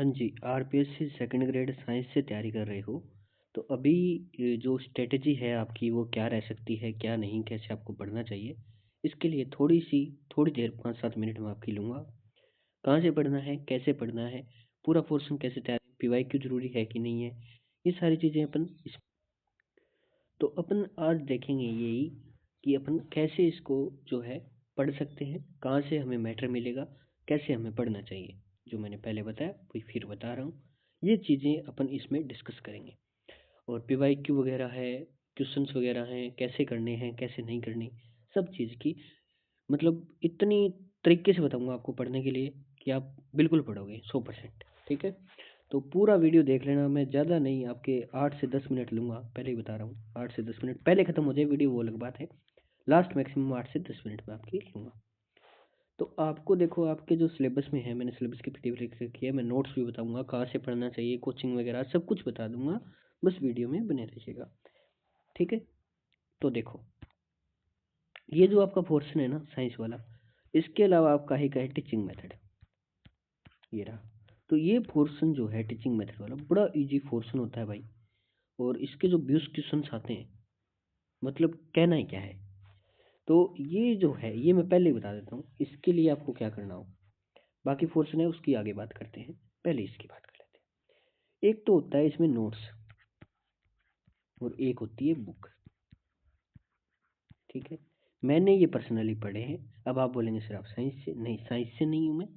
हाँ जी, RPSC second grade science से तैयारी कर रहे हो, तो अभी जो स्ट्रेटजी है आपकी वो क्या रह सकती है, क्या नहीं, कैसे आपको पढ़ना चाहिए? इसके लिए थोड़ी देर 5-7 मिनट मैं आपकी लूँगा। कहाँ से पढ़ना है, कैसे पढ़ना है, पूरा पोर्शन कैसे तैयार पीवाईक्यू ज़रूरी है कि नहीं है, ये सारी चीज़ें अपन इस तो अपन आज देखेंगे यही कि अपन कैसे इसको जो है पढ़ सकते हैं, कहाँ से हमें मैटर मिलेगा, कैसे हमें पढ़ना चाहिए। जो मैंने पहले बताया वही फिर बता रहा हूँ। ये चीज़ें अपन इसमें डिस्कस करेंगे। और पीवाईक्यू वगैरह है, क्वेश्चंस वगैरह हैं, कैसे करने हैं, कैसे नहीं करने, सब चीज़ की मतलब इतनी तरीके से बताऊँगा आपको पढ़ने के लिए कि आप बिल्कुल पढ़ोगे 100%। ठीक है? तो पूरा वीडियो देख लेना। मैं ज़्यादा नहीं, आपके 8 से 10 मिनट लूँगा, पहले ही बता रहा हूँ। 8 से 10 मिनट पहले ख़त्म हो जाए वीडियो वो अलग बात है। लास्ट मैक्सिमम 8 से 10 मिनट में आपकी लूँगा। तो आपको देखो, आपके जो सिलेबस में है, मैंने सिलेबस की पीडीएफ लिख रखी है, मैं नोट्स भी बताऊँगा, कहाँ से पढ़ना चाहिए, कोचिंग वगैरह सब कुछ बता दूँगा। बस वीडियो में बने रहिएगा। ठीक है? तो देखो, ये जो आपका पोर्शन है ना साइंस वाला, इसके अलावा आपका एक है टीचिंग मेथड। ये रहा। तो ये पोर्शन जो है टीचिंग मेथड वाला बड़ा इजी पोर्शन होता है भाई। और इसके जो 20 क्वेश्चंस आते हैं, मतलब कहना ही क्या है। तो ये जो है, ये मैं पहले ही बता देता हूँ इसके लिए आपको क्या करना हो। बाकी पोर्शन है उसकी आगे बात करते हैं, पहले इसकी बात कर लेते हैं। एक तो होता है इसमें नोट्स, और एक होती है बुक। ठीक है? मैंने ये पर्सनली पढ़े हैं। अब आप बोलेंगे सर आप साइंस से, नहीं साइंस से नहीं हूँ मैं,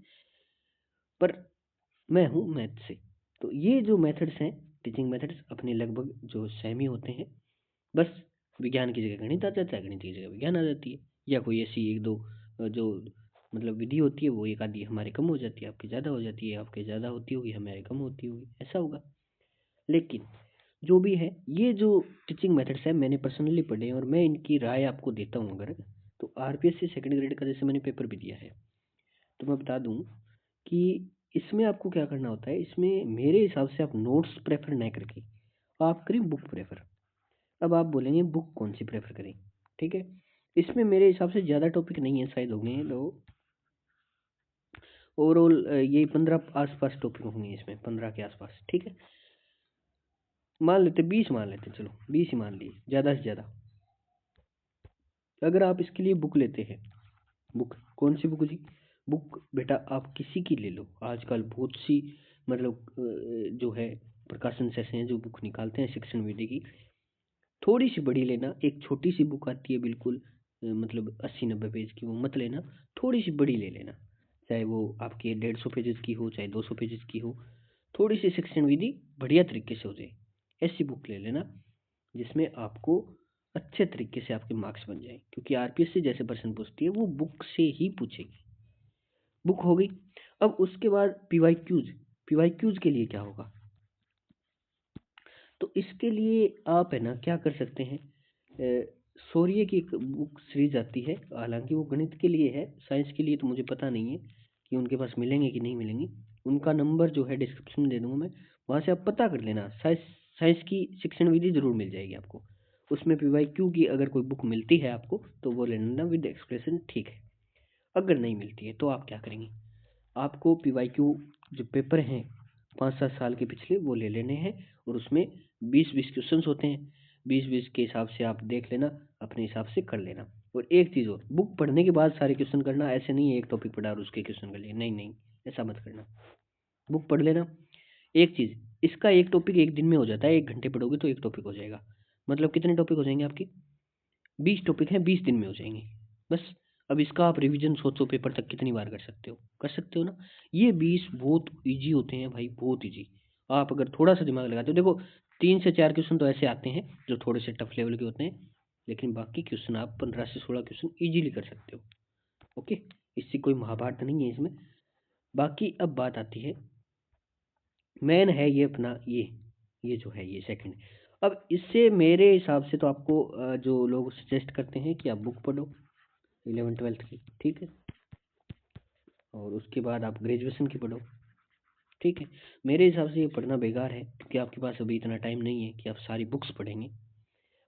पर मैं हूँ मैथ से। तो ये जो मेथड्स हैं, टीचिंग मेथड्स, अपने लगभग जो सेम ही होते हैं। बस विज्ञान की जगह गणित आ जाता है, गणित की जगह विज्ञान आ जाती है, या कोई ऐसी एक दो जो मतलब विधि होती है वो एक आधी हमारे कम हो जाती है, आपकी ज़्यादा हो जाती है, आपके ज़्यादा होती होगी हमारे कम होती होगी, ऐसा होगा। लेकिन जो भी है, ये जो टीचिंग मेथड्स है मैंने पर्सनली पढ़े हैं, और मैं इनकी राय आपको देता हूँ अगर, तो आरपीएससी सेकंड ग्रेड का जैसे मैंने पेपर भी दिया है, तो मैं बता दूँ कि इसमें आपको क्या करना होता है। इसमें मेरे हिसाब से आप नोट्स प्रेफर नहीं करके आप करें बुक प्रेफर। अब आप बोलेंगे बुक कौन सी प्रेफर करें? ठीक है? इसमें मेरे हिसाब से ज़्यादा टॉपिक नहीं है, शायद होंगे तो ओवरऑल ये 15 आसपास टॉपिक होंगे इसमें, 15 के आसपास। ठीक है? मान लेते 20 मान लेते, चलो 20 ही मान लिए ज़्यादा से ज़्यादा। अगर आप इसके लिए बुक लेते हैं, बुक कौन सी बुक जी? बुक बेटा आप किसी की ले लो, आजकल बहुत सी मतलब जो है प्रकाशन से ऐसे हैं जो बुक निकालते हैं शिक्षण विधि की। थोड़ी सी बड़ी लेना, एक छोटी सी बुक आती है बिल्कुल मतलब 80-90 पेज की, वो मत लेना। थोड़ी सी बड़ी ले लेना, चाहे वो आपकी 150 पेजेस की हो, चाहे 200 पेजेस की हो। थोड़ी सी शिक्षण विधि बढ़िया तरीके से हो जाए, ऐसी बुक ले लेना जिसमें आपको अच्छे तरीके से आपके मार्क्स बन जाए, क्योंकि आरपीएससी जैसे प्रश्न पूछती है वो बुक से ही पूछेगी। बुक हो गई। अब उसके बाद पीवाईक्यूज। पीवाईक्यूज के लिए क्या होगा? तो इसके लिए आप है ना क्या कर सकते हैं, शौर्य की एक बुक सीरीज आती है, हालांकि वो गणित के लिए है, साइंस के लिए तो मुझे पता नहीं है कि उनके पास मिलेंगे कि नहीं मिलेंगे। उनका नंबर जो है डिस्क्रिप्शन में दे दूंगा मैं, वहाँ से आप पता कर लेना। साइंस साइंस की शिक्षण विधि जरूर मिल जाएगी आपको। उसमें पीवाईक्यू की अगर कोई बुक मिलती है आपको तो वो ले लेना विद एक्सप्रेशन, ठीक है। अगर नहीं मिलती है तो आप क्या करेंगे? आपको पीवाईक्यू जो पेपर हैं 5-7 साल के पिछले वो ले लेने हैं, और उसमें 20-20 क्वेश्चंस होते हैं। 20-20 के हिसाब से आप देख लेना, अपने हिसाब से कर लेना। और एक चीज़ और, बुक पढ़ने के बाद सारे क्वेश्चन करना, ऐसे नहीं है एक टॉपिक पढ़ा और उसके क्वेश्चन कर लिए, नहीं नहीं, ऐसा मत करना। बुक पढ़ लेना। एक चीज़, इसका एक टॉपिक एक दिन में हो जाता है, 1 घंटे पढ़ोगे तो एक टॉपिक हो जाएगा। मतलब कितने टॉपिक हो जाएंगे आपके? 20 टॉपिक हैं, 20 दिन में हो जाएंगे बस। अब इसका आप रिवीजन सोचो पेपर तक कितनी बार कर सकते हो, कर सकते हो ना। ये 20 बहुत इजी होते हैं भाई, बहुत इजी। आप अगर थोड़ा सा दिमाग लगाते हो, देखो 3 से 4 क्वेश्चन तो ऐसे आते हैं जो थोड़े से टफ लेवल के होते हैं, लेकिन बाकी क्वेश्चन आप 15 से 16 क्वेश्चन इजीली कर सकते हो। ओके? इससे कोई महाभारत नहीं है इसमें। बाकी अब बात आती है, मेन है ये अपना ये जो है ये सेकंड। अब इससे मेरे हिसाब से तो आपको जो लोग सजेस्ट करते हैं कि आप बुक पढ़ो 11th-12th की, ठीक है, और उसके बाद आप ग्रेजुएशन की पढ़ो। ठीक है? मेरे हिसाब से ये पढ़ना बेकार है, क्योंकि आपके पास अभी इतना टाइम नहीं है कि आप सारी बुक्स पढ़ेंगे।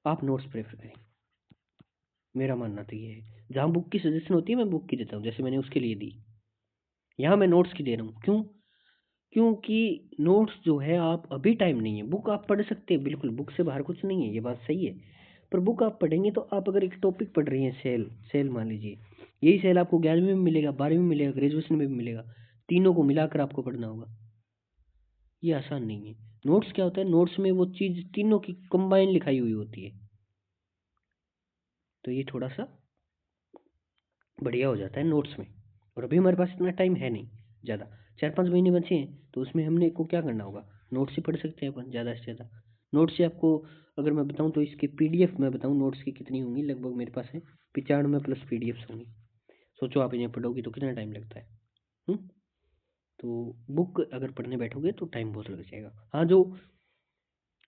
आप नोट्स प्रेफर करें, मेरा मानना तो ये है। जहाँ बुक की सजेशन होती है मैं बुक की देता हूँ, जैसे मैंने उसके लिए दी, यहाँ मैं नोट्स की दे रहा हूँ। क्यों? क्योंकि नोट्स जो है आप अभी टाइम नहीं है, बुक आप पढ़ सकते हैं बिल्कुल, बुक से बाहर कुछ नहीं है, ये बात सही है। पर बुक आप पढ़ेंगे तो आप अगर एक टॉपिक पढ़ रही हैं, सेल मान लीजिए, यही सेल आपको 11वीं में मिलेगा, 12वीं में मिलेगा, ग्रेजुएशन में भी मिलेगा, तीनों को मिलाकर आपको पढ़ना होगा, ये आसान नहीं है। नोट्स क्या होता है, नोट्स में वो चीज़ तीनों की कंबाइन लिखाई हुई होती है, तो ये थोड़ा सा बढ़िया हो जाता है नोट्स में। और अभी हमारे पास इतना टाइम है नहीं ज़्यादा, 4-5 महीने बचे हैं, तो उसमें हमने को क्या करना होगा, नोट्स ही पढ़ सकते हैं अपन ज़्यादा से ज़्यादा। नोट्स से आपको अगर मैं बताऊं तो इसके पीडीएफ मैं बताऊं नोट्स की कितनी होंगी, लगभग मेरे पास है 95+ पीडीएफ्स होंगी। सोचो आप इन्हें पढ़ोगी तो कितना टाइम लगता है। हुँ? तो बुक अगर पढ़ने बैठोगे तो टाइम बहुत लग जाएगा। हाँ, जो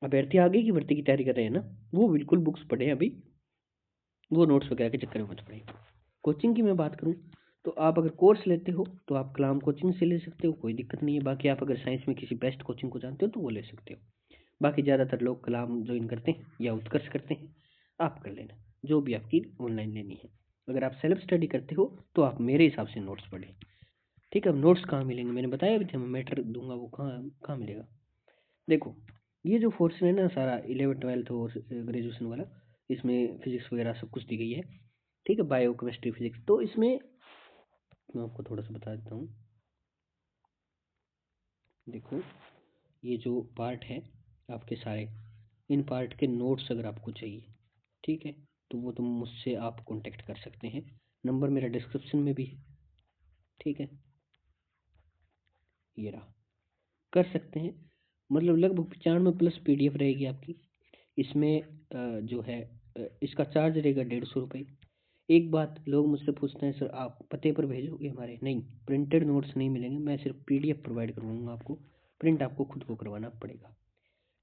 अभ्यर्थी आगे की भर्ती की तैयारी कर रहे हैं ना, वो बिल्कुल बुक्स पढ़ें अभी, वो नोट्स वगैरह के चक्कर में मत पड़े। कोचिंग की मैं बात करूँ तो आप अगर कोर्स लेते हो तो आप कलाम कोचिंग से ले सकते हो, कोई दिक्कत नहीं है। बाकी आप अगर साइंस में किसी बेस्ट कोचिंग को जानते हो तो वो ले सकते हो। बाकी ज़्यादातर लोग कलाम ज्वाइन करते हैं या उत्कर्ष करते हैं, आप कर लेना जो भी आपकी ऑनलाइन लेनी है। अगर आप सेल्फ स्टडी करते हो तो आप मेरे हिसाब से नोट्स पढ़ें। ठीक है, अब नोट्स कहाँ मिलेंगे, मैंने बताया अभी थे, मैं मैटर दूंगा, वो कहाँ कहाँ मिलेगा। देखो, ये जो फोर्स है ना सारा 11th 12th और ग्रेजुएशन वाला, इसमें फिजिक्स वगैरह सब कुछ दी गई है। ठीक है, बायो केमिस्ट्री फिजिक्स, तो इसमें मैं आपको थोड़ा सा बता देता हूँ। देखो, ये जो पार्ट है आपके सारे, इन पार्ट के नोट्स अगर आपको चाहिए, ठीक है, तो वो तुम मुझसे आप कांटेक्ट कर सकते हैं, नंबर मेरा डिस्क्रिप्शन में भी है। ठीक है, ये रहा, कर सकते हैं। मतलब लगभग 95+ पीडीएफ रहेगी आपकी। इसमें जो है इसका चार्ज रहेगा 150 रुपये। एक बात लोग मुझसे पूछते हैं, सर आप पते पर भेजोगे हमारे? नहीं, प्रिंटेड नोट्स नहीं मिलेंगे, मैं सिर्फ पीडीएफ प्रोवाइड करवाऊंगा आपको, प्रिंट आपको खुद को करवाना पड़ेगा।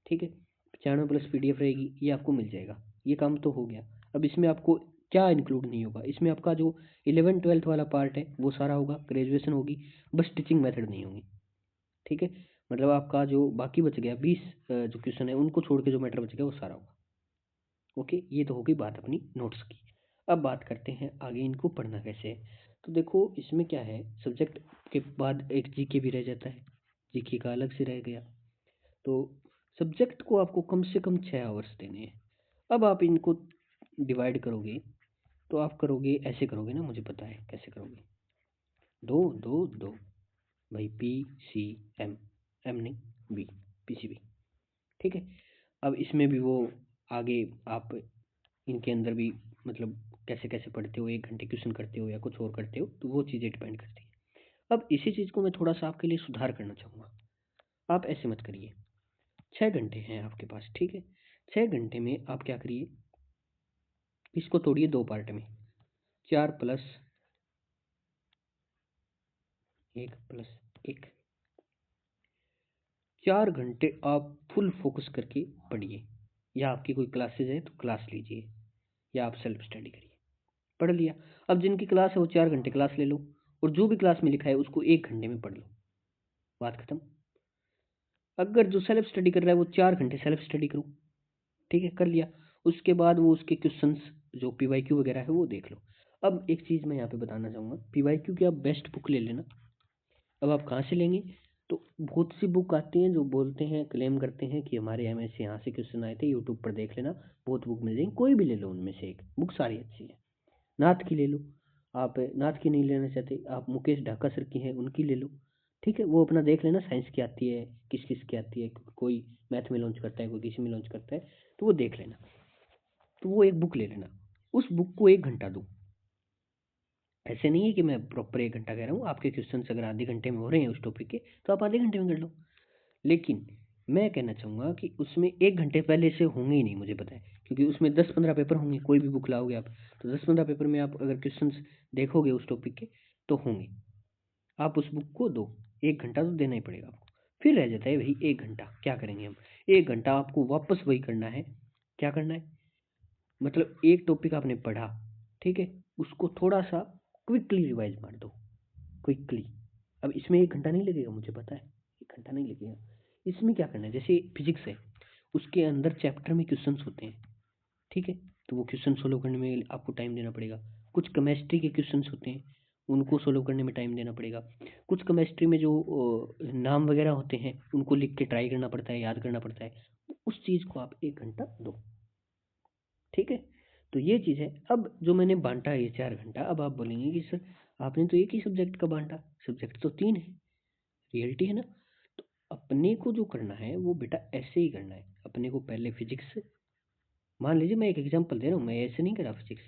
ठीक है, 95+ पीडीएफ रहेगी, ये आपको मिल जाएगा, ये काम तो हो गया। अब इसमें आपको क्या इंक्लूड नहीं होगा, इसमें आपका जो 11th 12th वाला पार्ट है वो सारा होगा, ग्रेजुएशन होगी, बस टीचिंग मेथड नहीं होगी। ठीक है, मतलब आपका जो बाकी बच गया 20 जो क्वेश्चन है उनको छोड़ के जो मैटर बच गया वो सारा होगा। ओके, ये तो होगी बात अपनी नोट्स की। अब बात करते हैं आगे इनको पढ़ना कैसे है। तो देखो, इसमें क्या है, सब्जेक्ट के बाद एक जीके भी रह जाता है, जीके का अलग से रह गया। तो सब्जेक्ट को आपको कम से कम 6 आवर्स देने हैं। अब आप इनको डिवाइड करोगे तो आप करोगे ऐसे, करोगे ना, मुझे पता है कैसे करोगे, 2 2 2, भाई PCM, एम नहीं, बी, PCB। ठीक है, अब इसमें भी वो आगे आप इनके अंदर भी मतलब कैसे कैसे पढ़ते हो, 1 घंटे क्वेश्चन करते हो या कुछ और करते हो, तो वो चीज़ें डिपेंड करती है। अब इसी चीज़ को मैं थोड़ा सा आपके लिए सुधार करना चाहूँगा। आप ऐसे मत करिए, 6 घंटे हैं आपके पास, ठीक है, 6 घंटे में आप क्या करिए, इसको तोड़िए 2 पार्ट में, 4+1+1। 4 घंटे आप फुल फोकस करके पढ़िए, या आपकी कोई क्लासेज है तो क्लास लीजिए, या आप सेल्फ स्टडी करिए। पढ़ लिया, अब जिनकी क्लास है वो 4 घंटे क्लास ले लो, और जो भी क्लास में लिखा है उसको 1 घंटे में पढ़ लो, बात खत्म। अगर जो सेल्फ स्टडी कर रहा है वो 4 घंटे सेल्फ स्टडी करो, ठीक है, कर लिया, उसके बाद वो उसके क्वेश्चंस जो पीवाईक्यू वगैरह है वो देख लो। अब एक चीज़ मैं यहाँ पे बताना चाहूँगा, पीवाईक्यू की आप बेस्ट बुक ले लेना। अब आप कहाँ से लेंगे, तो बहुत सी बुक आती हैं जो बोलते हैं, क्लेम करते हैं कि हमारे एम से यहाँ से क्वेश्चन आए थे, यूट्यूब पर देख लेना, बहुत बुक मिल जाएंगी, कोई भी ले लो उनमें से एक बुक, सारी अच्छी है। नाथ की ले लो, आप नाथ की नहीं लेना चाहते, आप मुकेश ढाका सर की हैं उनकी ले लो। ठीक है, वो अपना देख लेना, साइंस की आती है, किस किस की आती है, कोई मैथ में लॉन्च करता है, कोई किसी में लॉन्च करता है, तो वो देख लेना। तो वो एक बुक ले लेना, उस बुक को 1 घंटा दो। ऐसे नहीं है कि मैं प्रॉपर 1 घंटा कह रहा हूँ, आपके क्वेश्चन अगर आधे घंटे में हो रहे हैं उस टॉपिक के तो आप आधे घंटे में कर लो। लेकिन मैं कहना चाहूँगा कि उसमें 1 घंटे पहले से होंगे ही नहीं, मुझे पता है, क्योंकि उसमें 10-15 पेपर होंगे, कोई भी बुक लाओगे आप तो 10-15 पेपर में आप अगर क्वेश्चन देखोगे उस टॉपिक के तो होंगे। आप उस बुक को दो, 1 घंटा तो देना ही पड़ेगा आपको। फिर रह जाता है भाई 1 घंटा, क्या करेंगे हम, 1 घंटा आपको वापस वही करना है। क्या करना है, मतलब एक टॉपिक आपने पढ़ा, ठीक है, उसको थोड़ा सा क्विकली रिवाइज मार दो, क्विकली। अब इसमें 1 घंटा नहीं लगेगा, मुझे पता है 1 घंटा नहीं लगेगा। इसमें क्या करना है, जैसे फिजिक्स है, उसके अंदर चैप्टर में क्वेश्चंस होते हैं, ठीक है, तो वो क्वेश्चन सोल्व करने में आपको टाइम देना पड़ेगा। कुछ केमिस्ट्री के क्वेश्चंस होते हैं, उनको सोल्व करने में टाइम देना पड़ेगा। कुछ केमिस्ट्री में जो नाम वगैरह होते हैं उनको लिख के ट्राई करना पड़ता है, याद करना पड़ता है। उस चीज़ को आप 1 घंटा दो, ठीक है। तो ये चीज़ है। अब जो मैंने बांटा है ये 4 घंटा, अब आप बोलेंगे कि सर आपने तो एक ही सब्जेक्ट का बांटा, सब्जेक्ट तो 3 है, रियलिटी है ना। तो अपने को जो करना है वो बेटा ऐसे ही करना है। अपने को पहले फिजिक्स, मान लीजिए मैं एक एग्जांपल दे रहा हूँ, मैं ऐसे नहीं करा फिजिक्स,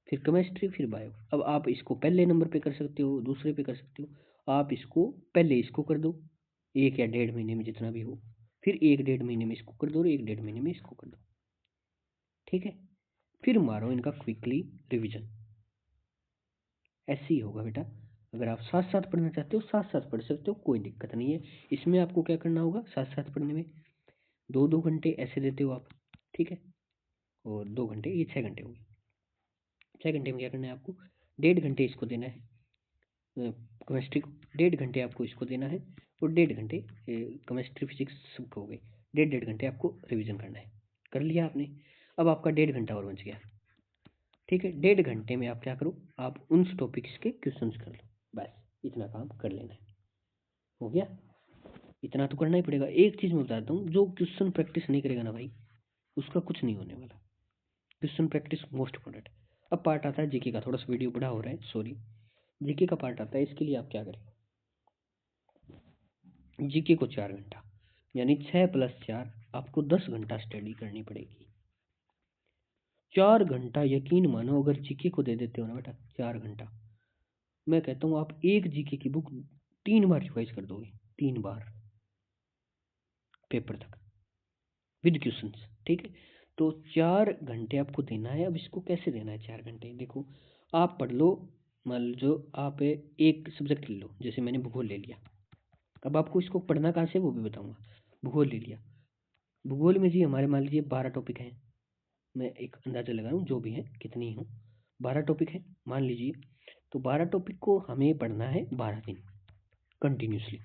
फिर केमिस्ट्री, फिर बायो। अब आप इसको पहले नंबर पे कर सकते हो, दूसरे पे कर सकते हो। आप इसको पहले इसको कर दो 1 या 1.5 महीने में जितना भी हो, फिर 1 1.5 महीने में इसको कर दो और 1 1.5 महीने में इसको कर दो, ठीक है। फिर मारो इनका क्विकली रिवीजन। ऐसे ही होगा बेटा। अगर आप साथ साथ पढ़ना चाहते हो साथ साथ पढ़ सकते हो, कोई दिक्कत नहीं है। इसमें आपको क्या करना होगा, साथ साथ पढ़ने में 2-2 घंटे ऐसे देते हो आप, ठीक है। और 2 घंटे, ये 6 घंटे हो गए। 6 घंटे में क्या करना है आपको, 1.5 घंटे इसको देना है केमिस्ट्री को, 1.5 घंटे आपको इसको देना है, और 1.5 घंटे केमिस्ट्री फिजिक्स सबको हो गए। 1.5 घंटे आपको रिवीजन करना है। कर लिया आपने। अब आपका 1.5 घंटा और बच गया, ठीक है। 1.5 घंटे में आप क्या करो, आप उन टॉपिक्स के क्वेश्चंस कर लो, बस इतना काम कर लेना है। हो गया। इतना तो करना ही पड़ेगा। एक चीज़ मैं बताता हूँ, जो क्वेश्चन प्रैक्टिस नहीं करेगा ना भाई, उसका कुछ नहीं होने वाला। Question practice most important. अब पार्ट आता है जीके का, थोड़ा सा वीडियो बड़ा हो रहा है, सॉरी। जीके का पार्ट आता है, इसके लिए आप क्या करें, जीके को 4 घंटा, यानी 6 + 4 आपको 10 घंटा स्टडी करनी पड़ेगी। 4 घंटा, यकीन मानो अगर जीके को दे देते हो ना बेटा 4 घंटा, मैं कहता हूँ आप एक जीके की बुक 3 बार रिवाइज कर दोगे, 3 बार पेपर तक विद क्वेश्चंस, ठीक है। तो 4 घंटे आपको देना है। अब इसको कैसे देना है 4 घंटे, देखो आप पढ़ लो। मान लो आप एक सब्जेक्ट ले लो, जैसे मैंने भूगोल ले लिया। अब आपको इसको पढ़ना कहाँ से वो भी बताऊंगा। भूगोल ले लिया, भूगोल में जी हमारे मान लीजिए 12 टॉपिक हैं, मैं एक अंदाजा लगा रहा हूँ, जो भी है कितनी हो, 12 टॉपिक है मान लीजिए। तो 12 टॉपिक को हमें पढ़ना है 12 दिन कंटिन्यूसली।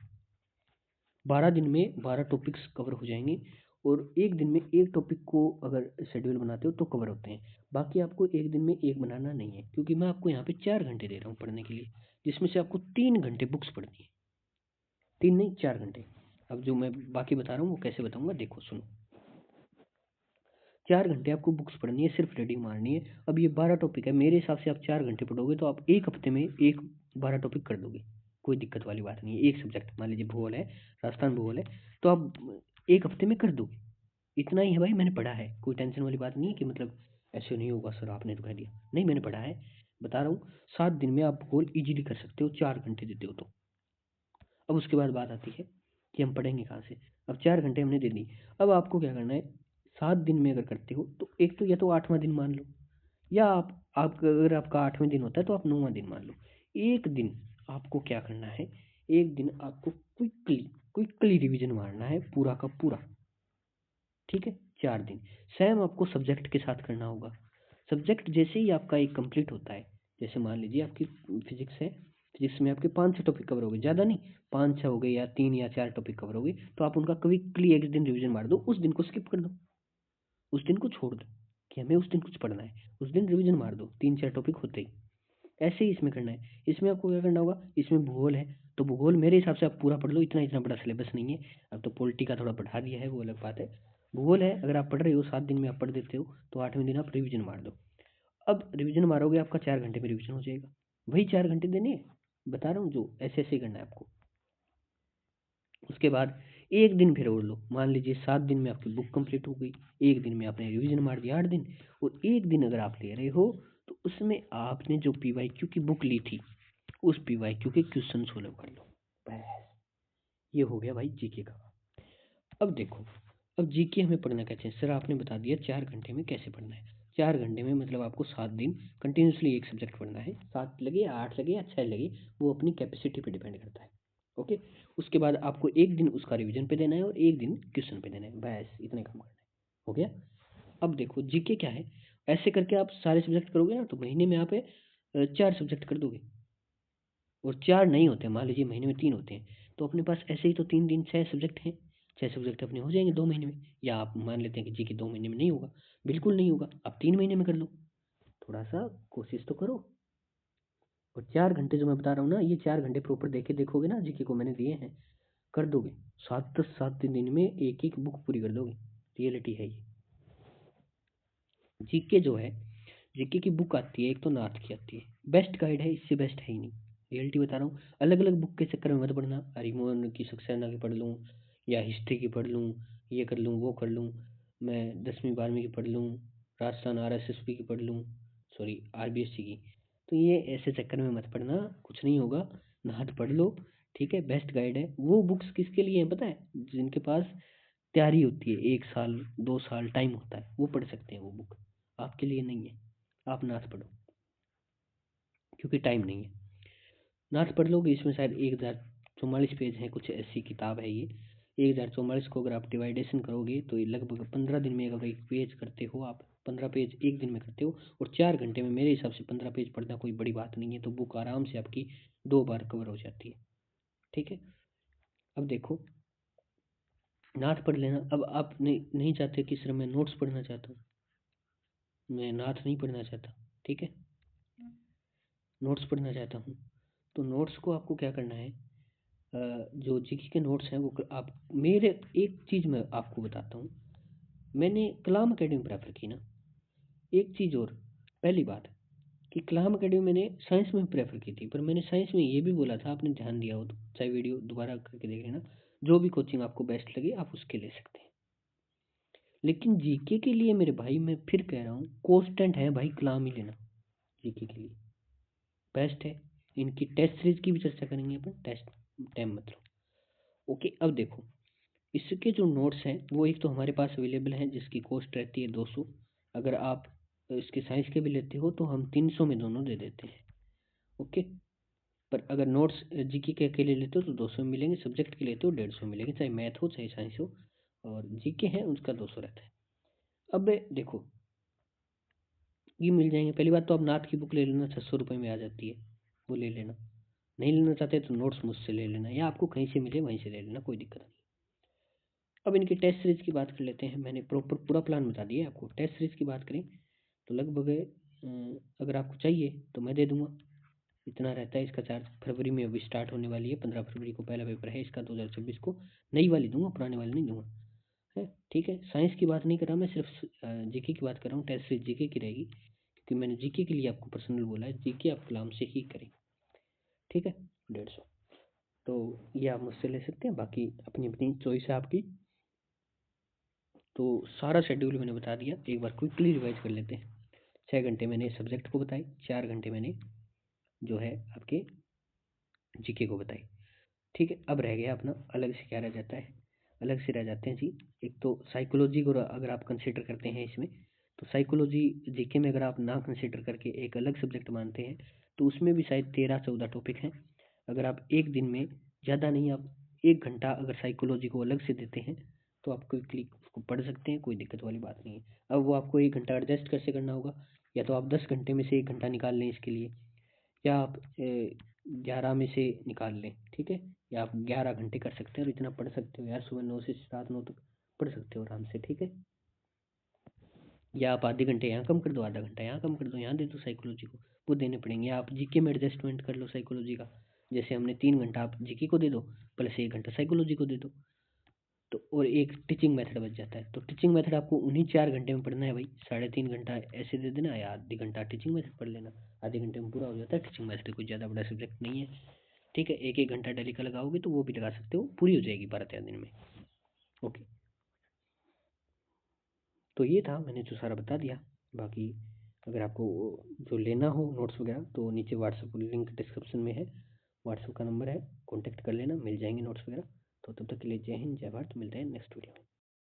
12 दिन में 12 टॉपिक्स कवर हो जाएंगे, और एक दिन में एक टॉपिक को अगर शेड्यूल बनाते हो तो कवर होते हैं। बाकी आपको एक दिन में एक बनाना नहीं है, क्योंकि मैं आपको यहाँ पे 4 घंटे दे रहा हूँ पढ़ने के लिए, जिसमें से आपको 3 घंटे बुक्स पढ़नी है। 3 नहीं, 4 घंटे। अब जो मैं बाकी बता रहा हूँ वो कैसे बताऊंगा, देखो सुनो। 4 घंटे आपको बुक्स पढ़नी है, सिर्फ रीडिंग मारनी है। अब ये 12 टॉपिक है, मेरे हिसाब से आप 4 घंटे पढ़ोगे तो आप एक हफ्ते में एक 12 टॉपिक कर दोगे, कोई दिक्कत वाली बात नहीं है। एक सब्जेक्ट मान लीजिए भूगोल है, राजस्थान भूगोल है, तो आप एक हफ्ते में कर दोगे। इतना ही है भाई, मैंने पढ़ा है, कोई टेंशन वाली बात नहीं है कि मतलब ऐसे नहीं होगा सर आपने तो कह दिया, नहीं मैंने पढ़ा है, बता रहा हूँ। 7 दिन में आप भूगोल इजीली कर सकते हो, 4 घंटे देते हो तो। अब उसके बाद बात आती है कि हम पढ़ेंगे कहाँ से। अब 4 घंटे हमने दे दी, अब आपको क्या करना है, 7 दिन में अगर करते हो तो एक तो या तो 8वां दिन मान लो, या आप अगर आपका 8वें दिन होता है तो आप 9वां दिन मान लो। एक दिन आपको क्या करना है, एक दिन आपको क्विकली क्विकली रिवीजन मारना है पूरा का पूरा, ठीक है। 4 दिन सेम आपको सब्जेक्ट के साथ करना होगा। सब्जेक्ट जैसे ही आपका एक कंप्लीट होता है, जैसे मान लीजिए आपकी फिजिक्स है, फिजिक्स में आपके 5-6 टॉपिक कवर हो गए, ज़्यादा नहीं, 5-6 हो गए, या 3 या 4 टॉपिक कवर हो गए, तो आप उनका क्विकली एक दिन रिवीजन मार दो, उस दिन को स्किप कर दो, उस दिन को छोड़ दो कि हमें उस दिन कुछ पढ़ना है, उस दिन रिवीजन मार दो 3-4 टॉपिक होते ही। ऐसे ही इसमें करना है। इसमें आपको क्या करना होगा, इसमें भूगोल है तो भूगोल मेरे हिसाब से आप पूरा पढ़ लो, इतना इतना बड़ा सिलेबस नहीं है। अब तो पॉलिटी का थोड़ा बढ़ा दिया है, वो अलग बात है। भूगोल है, अगर आप पढ़ रहे हो 7 दिन में आप पढ़ देते हो, तो 8वें दिन आप रिवीजन मार दो। अब रिवीजन मारोगे, आपका 4 घंटे में रिवीजन हो जाएगा। वही 4 घंटे देने हैं, बता रहा हूँ, जो ऐसे ऐसे करना है आपको। उसके बाद एक दिन फिर और लो, मान लीजिए 7 दिन में आपकी बुक कंप्लीट हो गई, एक दिन में आपने रिवीजन मार दिया 8 दिन, और एक दिन अगर आप ले रहे हो तो उसमें आपने जो पीवाईक्यू की बुक ली थी उस पीवाईक्यू के क्वेश्चन सोल्व कर लो, बस ये हो गया भाई जीके का। अब देखो, अब जीके हमें पढ़ना कैसे है, सर आपने बता दिया 4 घंटे में कैसे पढ़ना है। 4 घंटे में मतलब आपको 7 दिन कंटिन्यूसली एक सब्जेक्ट पढ़ना है, 7 लगे या 8 लगे या 6 लगे, वो अपनी कैपेसिटी पे डिपेंड करता है, ओके। उसके बाद आपको एक दिन उसका रिवीजन पे देना है और एक दिन क्वेश्चन पे देना है, बस इतने काम करना है, हो गया। अब देखो जीके क्या है, ऐसे करके आप सारे सब्जेक्ट करोगे ना तो महीने में आप 4 सब्जेक्ट कर दोगे। और 4 नहीं होते, मान लीजिए महीने में 3 होते हैं, तो अपने पास ऐसे ही तो 3 दिन 6 सब्जेक्ट हैं, 6 सब्जेक्ट अपने हो जाएंगे 2 महीने में। या आप मान लेते हैं कि जीके 2 महीने में नहीं होगा, बिल्कुल नहीं होगा, आप 3 महीने में कर लो, थोड़ा सा कोशिश तो करो। और 4 घंटे जो मैं बता रहा हूँ ना, ये 4 घंटे प्रॉपर देखे देखोगे ना, जीके को मैंने दिए हैं, कर दोगे 7-10 7 दिन में एक एक बुक पूरी कर दोगे। रियलिटी है ये। जीके जो है, जीके की बुक आती है, एक तो नाथ की आती है, बेस्ट गाइड है, इससे बेस्ट है ही नहीं। रियलिटी बता रहा हूँ। अलग अलग बुक के चक्कर में मत पड़ना, हरिमोहन की सक्सेना की पढ़ लूँ, या हिस्ट्री की पढ़ लूँ, ये कर लूँ वो कर लूँ, मैं 10वीं 12वीं की पढ़ लूँ, राजस्थान RSSB की पढ़ लूँ, सॉरी RBSC की। तो ये ऐसे चक्कर में मत पड़ना, कुछ नहीं होगा। नाथ पढ़ लो, ठीक है, बेस्ट गाइड है। वो बुक्स किसके लिए है पता है? जिनके पास तैयारी होती है, 1 साल 2 साल टाइम होता है, वो पढ़ सकते हैं वो बुक। आपके लिए नहीं है, आप नाथ पढ़ो, क्योंकि टाइम नहीं है। नाथ पढ़ लोगे, इसमें शायद 1044 पेज हैं, कुछ ऐसी किताब है ये। 1044 को अगर आप डिवाइडेशन करोगे तो ये लगभग 15 दिन में अगर एक पेज करते हो आप, 15 पेज एक दिन में करते हो, और 4 घंटे में मेरे हिसाब से 15 पेज पढ़ना कोई बड़ी बात नहीं है, तो बुक आराम से आपकी 2 बार कवर हो जाती है। ठीक है, अब देखो, नाथ पढ़ लेना। अब आप नहीं चाहते कि सर मैं नोट्स पढ़ना चाहता हूँ, मैं नाथ नहीं पढ़ना चाहता, ठीक है, नोट्स पढ़ना चाहता हूँ, तो नोट्स को आपको क्या करना है, जो जीके के नोट्स हैं वो आप मेरे, एक चीज़ मैं आपको बताता हूँ, मैंने कलाम अकेडमी प्रेफर की ना। एक चीज़ और, पहली बात कि कलाम अकेडमी मैंने साइंस में प्रेफर की थी, पर मैंने साइंस में ये भी बोला था, आपने ध्यान दिया हो तो चाहे वीडियो दोबारा करके देख लेना, जो भी कोचिंग आपको बेस्ट लगे आप उसके ले सकते हैं। लेकिन जीके के लिए मेरे भाई, मैं फिर कह रहा हूँ, कॉन्स्टेंट है भाई, कलाम ही लेना जीके के लिए बेस्ट है। इनकी टेस्ट सीरीज की भी चर्चा करेंगे अपन, टेस्ट टाइम मतलब। ओके, अब देखो, इसके जो नोट्स हैं वो एक तो हमारे पास अवेलेबल हैं, जिसकी कॉस्ट रहती है 200। अगर आप इसके साइंस के भी लेते हो तो हम 300 में दोनों दे देते हैं। ओके, पर अगर नोट्स जीके के अकेले लेते हो तो 200 में मिलेंगे, सब्जेक्ट के लेते हो 150 में मिलेंगे, चाहे मैथ हो चाहे साइंस हो। और जीके है उसका 200 रहता है। अब देखो, ये मिल जाएंगे। पहली बात तो आप नाथ की बुक ले लेना, 600 रुपये में आ जाती है, वो ले लेना। नहीं लेना चाहते तो नोट्स मुझसे ले लेना, या आपको कहीं से मिले वहीं से ले लेना, कोई दिक्कत नहीं। अब इनकी टेस्ट सीरीज की बात कर लेते हैं। मैंने प्रॉपर पूरा प्लान बता दिया आपको। टेस्ट सीरीज की बात करें तो लगभग अगर आपको चाहिए तो मैं दे दूंगा, इतना रहता है इसका चार्ज। फरवरी में अभी स्टार्ट होने वाली है, 15 फरवरी को पहला पेपर है इसका 2026 को। नई वाली दूंगा, पुराने वाली नहीं दूंगा, है ठीक है। साइंस की बात नहीं कर रहा मैं, सिर्फ जीके की बात कर रहा हूँ। टेस्ट सीरीज जीके की रहेगी, क्योंकि मैंने जीके के लिए आपको पर्सनल बोला है, जीके आप कलाम से ही करें, ठीक है। 150, तो ये आप मुझसे ले सकते हैं, बाकी अपनी अपनी चॉइस है आपकी। तो सारा शेड्यूल मैंने बता दिया, एक बार क्विकली रिवाइज कर लेते हैं। 6 घंटे मैंने सब्जेक्ट को बताई, 4 घंटे मैंने जो है आपके जीके को बताई, ठीक है। अब रह गया अपना अलग से क्या रह जाता है, अलग से रह जाते हैं जी, एक तो साइकोलॉजी को अगर आप कंसिडर करते हैं इसमें, तो साइकोलॉजी जीके में अगर आप ना कंसिडर करके एक अलग सब्जेक्ट मानते हैं, तो उसमें भी शायद 13-14 टॉपिक हैं। अगर आप एक दिन में, ज़्यादा नहीं, आप 1 घंटा अगर साइकोलॉजी को अलग से देते हैं तो आप क्विकली उसको पढ़ सकते हैं, कोई दिक्कत वाली बात नहीं है। अब वो आपको 1 घंटा एडजस्ट कैसे करना होगा, या तो आप 10 घंटे में से 1 घंटा निकाल लें इसके लिए, या आप 11 में से निकाल लें, ठीक है। या आप 11 घंटे कर सकते हैं, और इतना पढ़ सकते हो यार, सुबह 9 से रात 9 तक पढ़ सकते हो आराम से, ठीक है। या आप आधे घंटे यहाँ कम कर दो, आधा घंटा यहाँ कम कर दो, यहाँ दे दो साइकोलॉजी को, वो देने पड़ेंगे। आप जीके में एडजस्टमेंट कर लो साइकोलॉजी का, जैसे हमने 3 घंटा आप जीके को दे दो, प्लस 1 घंटा साइकोलॉजी को दे दो, तो और एक टीचिंग मेथड बच जाता है। तो टीचिंग मेथड आपको उन्हीं 4 घंटे में पढ़ना है भाई, 3.5 घंटा ऐसे दे देना, या आधी घंटा टीचिंग मेथड पढ़ लेना, आधे घंटे में पूरा हो जाता है। टीचिंग मेथड कोई ज़्यादा बड़ा सब्जेक्ट नहीं है, ठीक है। 1-1 घंटा डेली का लगाओगे तो वो भी लगा सकते हो, पूरी हो जाएगी 12-13 दिन में। ओके, तो ये था, मैंने जो सारा बता दिया। बाकी अगर आपको जो लेना हो नोट्स वगैरह, तो नीचे व्हाट्सएप लिंक डिस्क्रिप्शन में है, व्हाट्सएप का नंबर है, कॉन्टैक्ट कर लेना, मिल जाएंगे नोट्स वगैरह। तो तब तक के लिए जय हिंद जय भारत, मिलते हैं नेक्स्ट वीडियो में।